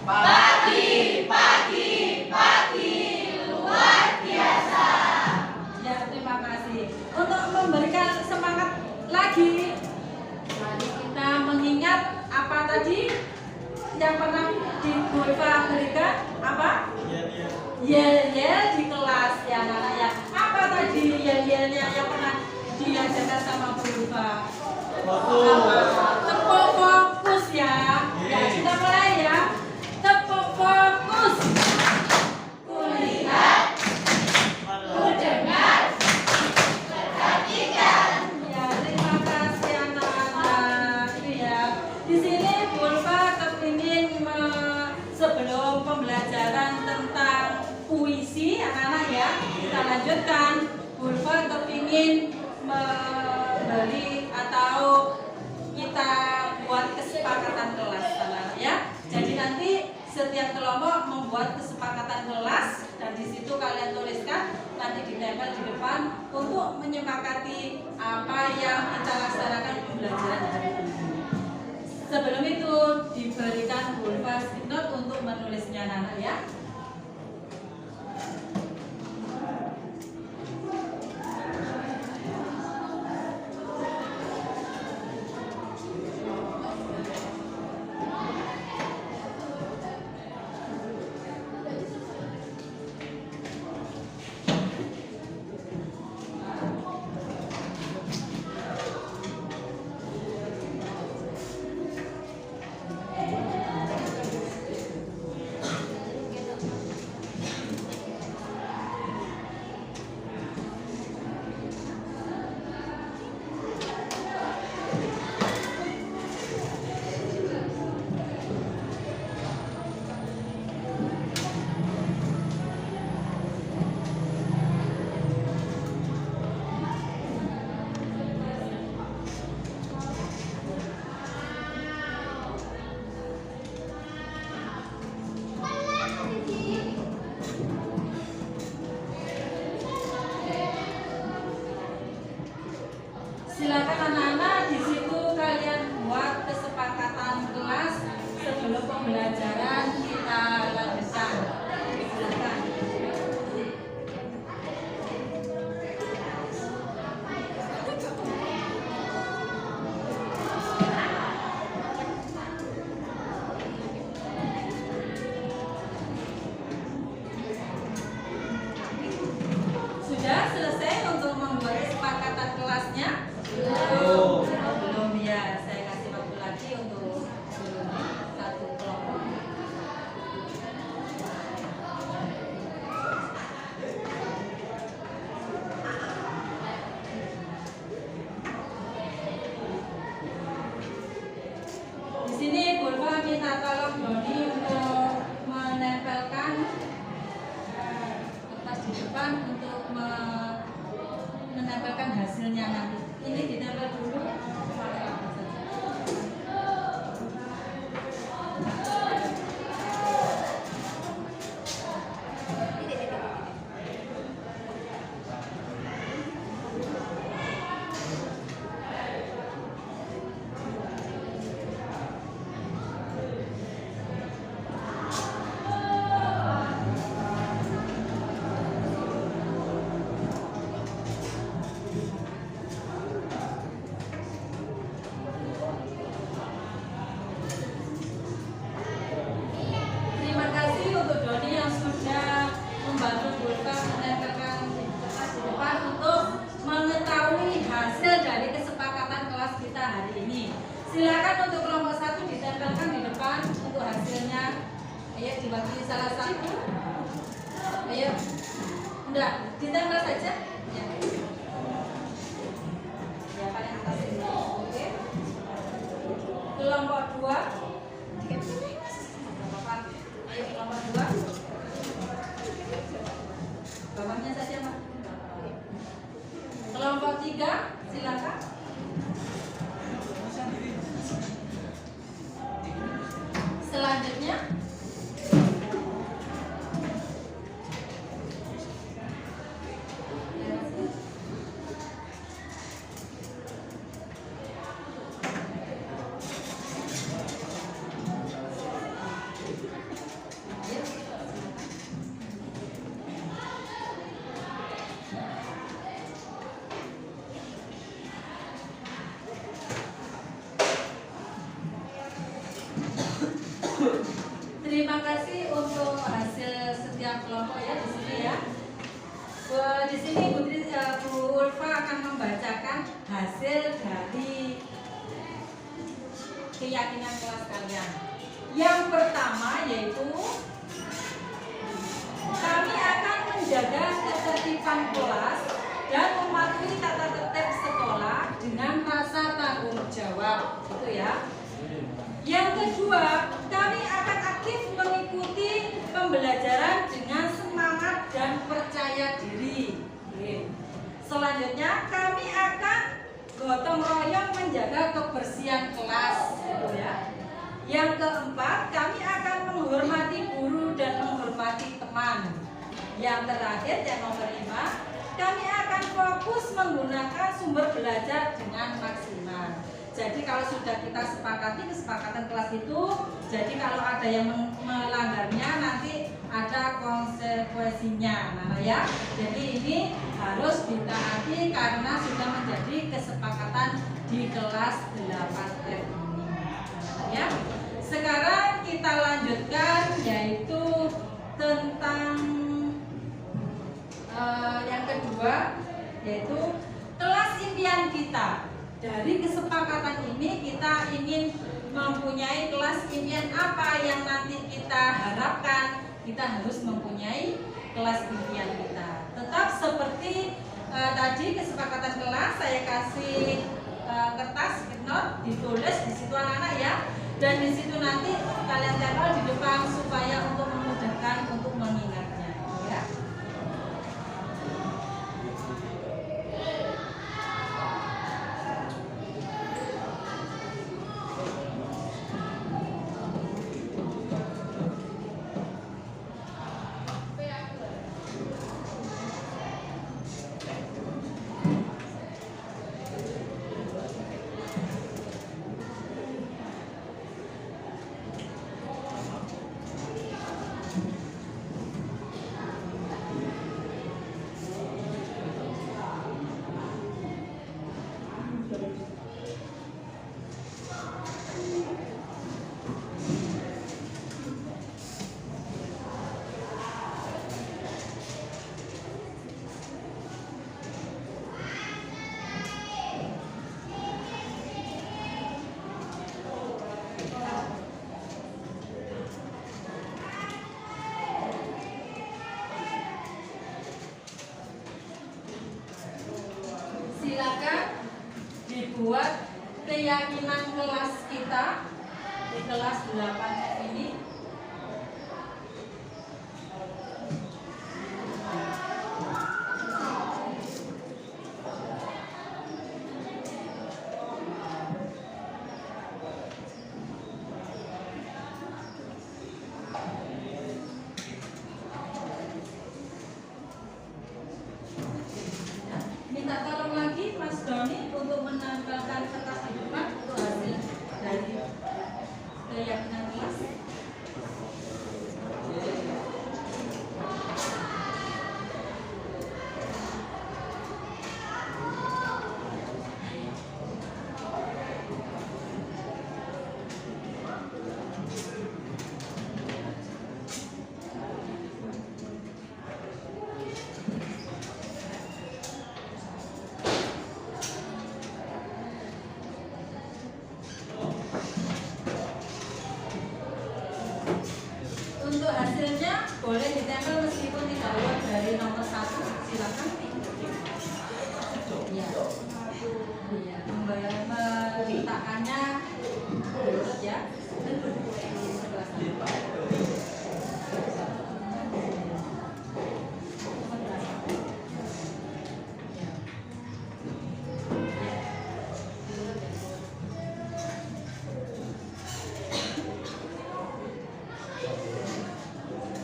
Pagi, pagi, pagi, luar biasa. Ya, terima kasih. Untuk memberikan semangat lagi, mari kita mengingat apa tadi yang pernah di Bulva berikan? Apa? Yel-yel di kelas ya anak-anak ya. Apa tadi yel-yelnya yang pernah diajarkan sama Bulva? Tepuk fokus ya. Ya, kita mulai ya. Tepuk fokus. Kulihat, kudengar, perhatikan. Ya, terima kasih anak-anak. Itu ya. Di sini Bulva kepingin sebelum pembelajaran tentang puisi anak-anak ya, kita lanjutkan. Bulva kepingin memberi atau kita buat kesepakatan kelas anak-anak ya. Jadi nanti setiap kelompok membuat kesepakatan kelas dan di situ kalian tuliskan, nanti ditempel di depan untuk menyepakati apa yang kita laksanakan pembelajaran hari ini. Sebelum itu diberikan Bulva stick note untuk menulisnya anak-anak ya. Silakan anak-anak di situ kalian buat kesepakatan kelas sebelum pembelajaran kita lanjutkan. Silakan. Sudah selesai untuk membuat kesepakatan kelasnya? Belum ya, saya kasih waktu lagi untuk satu kelompok. Di sini Bulva minta tolong Doni untuk menempelkan kertas di depan untuk menempelkan hasilnya nanti. Ini ditempel dulu. Terima kasih untuk Doni yang sudah membantu Bulva menempelkan kertas di depan untuk mengetahui hasil dari kesepakatan kelas kita hari ini. Silakan untuk kelompok 1 ditempelkan di depan untuk hasilnya. Ayo diwakili salah satu. Ayo. Enggak, ditempel saja. Ya. Ya, paling atas ini. Oke. Kelompok 2. Ayo kelompok 2. Bawahnya saja, Pak. Kelompok 3, silakan. Selanjutnya hasil dari keyakinan kelas kalian. Yang pertama yaitu kami akan menjaga ketertiban kelas dan mematuhi tata tertib sekolah dengan rasa tanggung jawab, gitu ya. Yang kedua, kami akan aktif mengikuti pembelajaran dengan semangat dan percaya diri. Selanjutnya, kami akan gotong royong menjaga kebersihan kelas, gitu ya. Yang keempat, kami akan menghormati guru dan menghormati teman. Yang terakhir, yang nomor 5, kami akan fokus menggunakan sumber belajar dengan maksimal. Jadi kalau sudah kita sepakati kesepakatan kelas itu, jadi kalau ada yang melanggarnya nanti ada konsekuensinya, nah ya. Jadi ini harus ditaati karena sudah menjadi kesepakatan di kelas 8F ini, ya. Sekarang kita lanjutkan yaitu tentang yang kedua, yaitu kelas impian kita. Dari kesepakatan ini kita ingin mempunyai kelas impian apa yang nanti kita harapkan. Kita harus mempunyai kelas impian kita. Tetap seperti tadi kesepakatan kelas, saya kasih kertas note, ditulis di situ anak-anak ya. Dan di situ nanti kalian tempel di depan supaya untuk memudahkan untuk mengingatnya, ya. Silakan dibuat keyakinan kelas kita di kelas 8 ini. Minta tolong lagi Mas Doni untuk menempelkan kertas di depan untuk hasil dari keyakinan kelas. Untuk hasilnya boleh ditempel meskipun tidak lewat dari nomor 1, silakan. Ya, ya, meletakkannya urut ya. Di sebelah sana.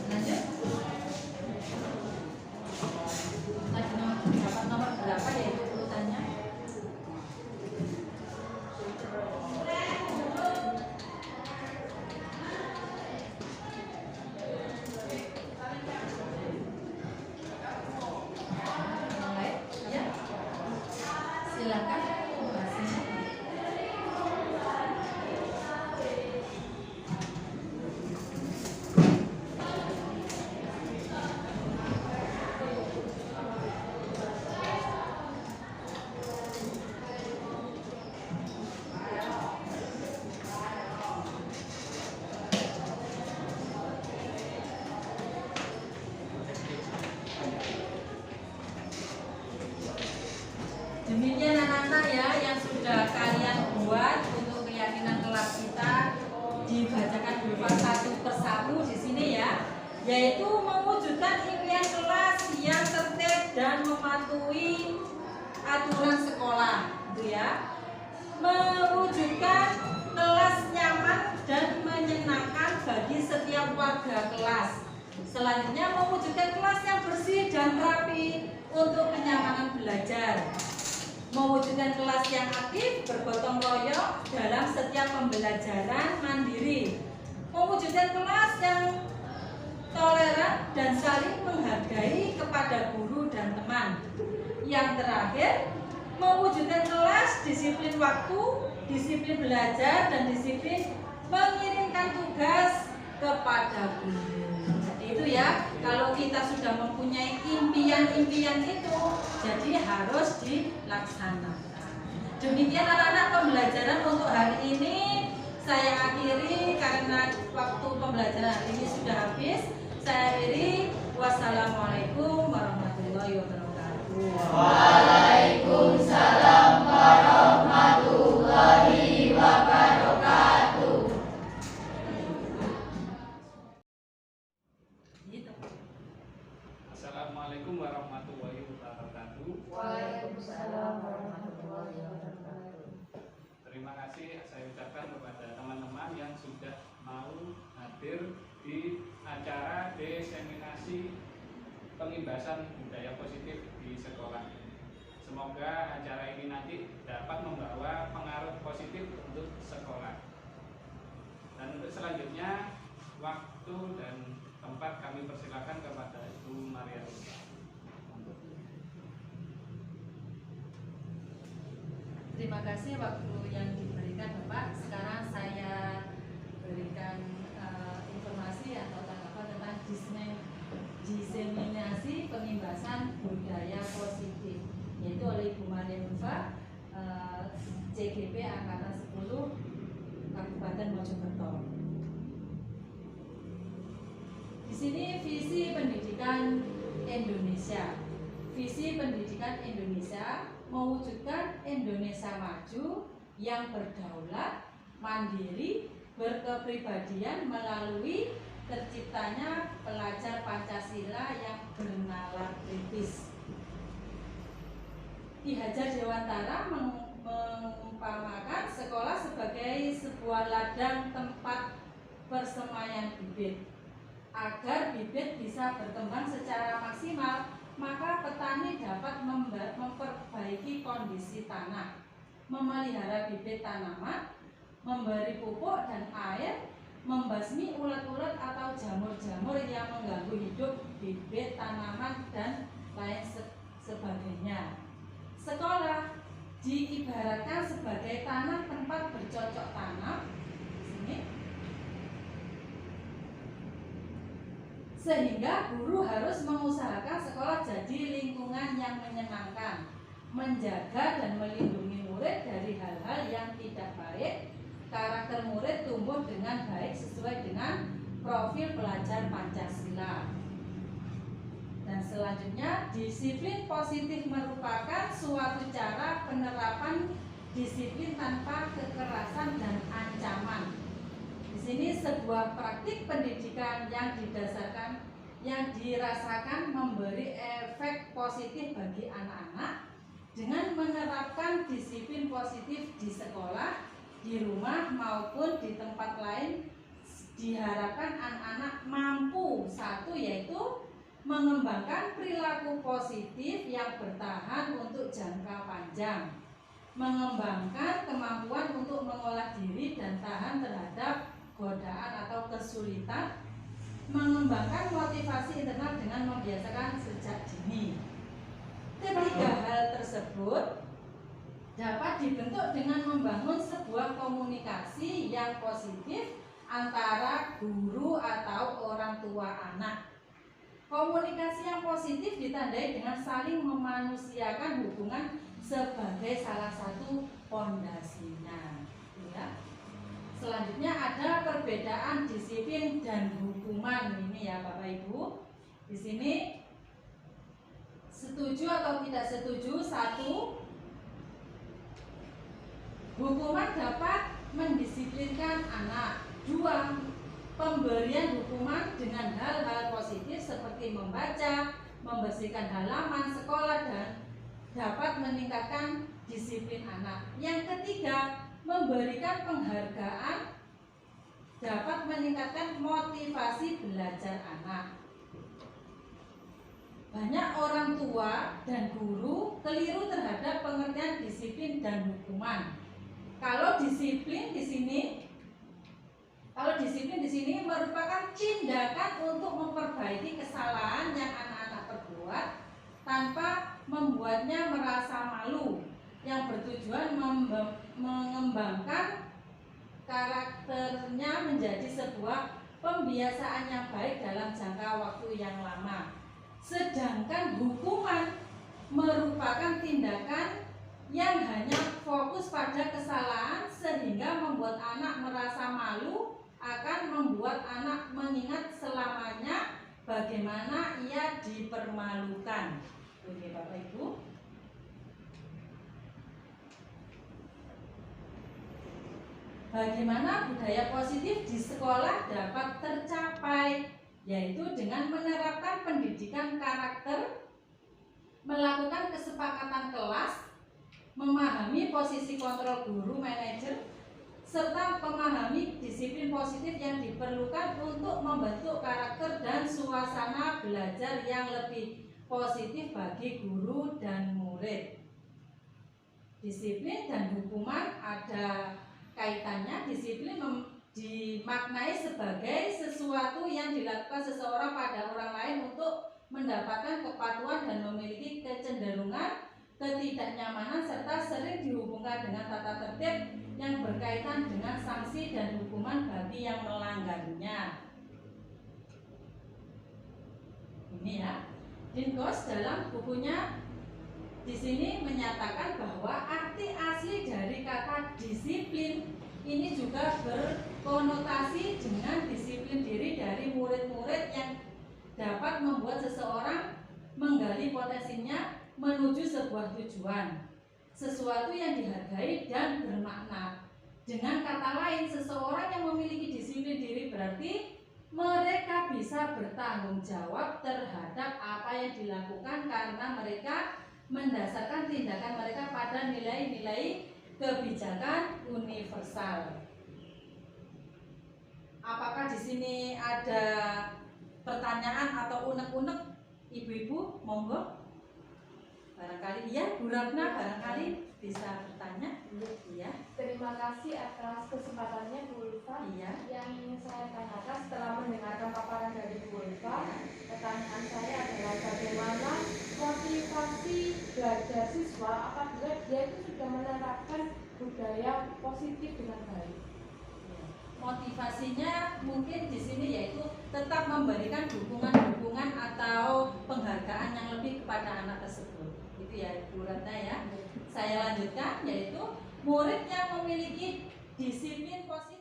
Lanjut. Lagi yaitu mewujudkan impian kelas yang tertib dan mematuhi aturan sekolah, gitu ya. Mewujudkan kelas nyaman dan menyenangkan bagi setiap warga kelas. Selanjutnya, mewujudkan kelas yang bersih dan rapi untuk kenyamanan belajar. Mewujudkan kelas yang aktif, bergotong royong dalam setiap pembelajaran mandiri. Mewujudkan kelas yang toleran dan saling menghargai kepada guru dan teman. Yang terakhir, mewujudkan kelas disiplin waktu, disiplin belajar, dan disiplin mengirimkan tugas kepada guru. Jadi itu ya, kalau kita sudah mempunyai impian-impian itu, jadi harus dilaksanakan. Demikian anak-anak pembelajaran untuk hari ini. Saya akhiri karena waktu pembelajaran hari ini sudah habis. Saya akhiri. Wassalamualaikum warahmatullahi wabarakatuh. Waalaikumsalam warahmatullahi wabarakatuh. Assalamualaikum warahmatullahi wabarakatuh. Waalaikumsalam warahmatullahi wabarakatuh. Terima kasih saya ucapkan kepada teman-teman yang sudah mau hadir di acara diseminasi pengimbasan budaya positif di sekolah. Semoga acara ini nanti dapat membawa pengaruh positif untuk sekolah. Dan untuk selanjutnya, waktu dan tempat kami persilakan kepada Ibu Maria. Terima kasih waktu yang diberikan Bapak. Sekarang saya berikan informasi atau tanggapan tentang diseminasi pengimbasan budaya positif, yaitu oleh Ibu Maria Mufa, CGP Angkatan 10 Kabupaten Mojokerto. Di sini visi pendidikan Indonesia. Visi pendidikan Indonesia mewujudkan Indonesia maju yang berdaulat, mandiri, berkepribadian melalui terciptanya pelajar Pancasila yang bernalar kritis. Ki Hajar Dewantara mengumpamakan sekolah sebagai sebuah ladang tempat persemaian bibit. Agar bibit bisa berkembang secara maksimal, maka petani dapat memperbaiki kondisi tanah, memelihara bibit tanaman, memberi pupuk dan air, membasmi ulat-ulat atau jamur-jamur yang mengganggu hidup bibit tanaman dan lain sebagainya. Sekolah diibaratkan sebagai tanah tempat bercocok tanam. Sini. Sehingga guru harus mengusahakan sekolah jadi lingkungan yang menyenangkan, menjaga dan melindungi murid dari hal-hal yang tidak baik. Karakter murid tumbuh dengan baik sesuai dengan profil pelajar Pancasila. Dan selanjutnya, disiplin positif merupakan suatu cara penerapan disiplin tanpa kekerasan dan ancaman. Di sini sebuah praktik pendidikan yang dirasakan memberi efek positif bagi anak-anak dengan menerapkan disiplin positif di sekolah, di rumah maupun di tempat lain. Diharapkan anak-anak mampu, satu yaitu mengembangkan perilaku positif yang bertahan untuk jangka panjang, mengembangkan kemampuan untuk mengolah diri dan tahan terhadap godaan atau kesulitan, mengembangkan motivasi internal dengan membiasakan sejak dini. Ketiga hal tersebut dapat dibentuk dengan membangun sebuah komunikasi yang positif antara guru atau orang tua anak. Komunikasi yang positif ditandai dengan saling memanusiakan hubungan sebagai salah satu pondasinya. Ya. Selanjutnya ada perbedaan disiplin dan hukuman ini ya Bapak Ibu. Di sini setuju atau tidak setuju? 1. Hukuman dapat mendisiplinkan anak. 2. pemberian hukuman dengan hal-hal positif seperti membaca, membersihkan halaman sekolah, dan dapat meningkatkan disiplin anak. Yang ketiga, memberikan penghargaan dapat meningkatkan motivasi belajar anak. Banyak orang tua dan guru keliru terhadap pengertian disiplin dan hukuman. Kalau disiplin di sini merupakan tindakan untuk memperbaiki kesalahan yang anak-anak perbuat tanpa membuatnya merasa malu, yang bertujuan mengembangkan karakternya menjadi sebuah pembiasaan yang baik dalam jangka waktu yang lama. Sedangkan hukuman merupakan tindakan yang hanya fokus pada kesalahan sehingga membuat anak merasa malu, akan membuat anak mengingat selamanya bagaimana ia dipermalukan. Oke Bapak Ibu. Bagaimana budaya positif di sekolah dapat tercapai, yaitu dengan menerapkan pendidikan karakter, melakukan kesepakatan kelas, memahami posisi kontrol guru manajer, serta memahami disiplin positif yang diperlukan untuk membentuk karakter dan suasana belajar yang lebih positif bagi guru dan murid. Disiplin dan hukuman ada kaitannya. Disiplin dimaknai sebagai sesuatu yang dilakukan seseorang pada orang lain untuk mendapatkan kepatuhan dan memiliki kecenderungan ketidaknyamanan, serta sering dihubungkan dengan tata tertib yang berkaitan dengan sanksi dan hukuman bagi yang melanggarnya. Ini ya, Dinkos dalam bukunya di sini menyatakan bahwa arti asli dari kata disiplin ini juga berkonotasi dengan disiplin diri dari murid-murid yang dapat membuat seseorang menggali potensinya menuju sebuah tujuan, sesuatu yang dihargai dan bermakna. Dengan kata lain, seseorang yang memiliki disiplin diri berarti mereka bisa bertanggung jawab terhadap apa yang dilakukan karena mereka mendasarkan tindakan mereka pada nilai-nilai kebijakan universal. Apakah di sini ada pertanyaan atau unek-unek, ibu-ibu? Monggo. Barangkali iya, Bu Ratna barangkali bisa bertanya. Iya. Terima kasih atas kesempatannya Bu Ulfa. Iya. Yang ingin saya tanyakan setelah mendengarkan paparan dari Bu Ulfa, pertanyaan saya adalah bagaimana motivasi belajar siswa apabila dia itu sudah menerapkan budaya positif dengan baik. Motivasinya mungkin di sini yaitu tetap memberikan dukungan-dukungan atau penghargaan yang lebih kepada anak tersebut. Itu ya Bu Ratna ya. Saya lanjutkan, yaitu murid yang memiliki disiplin positif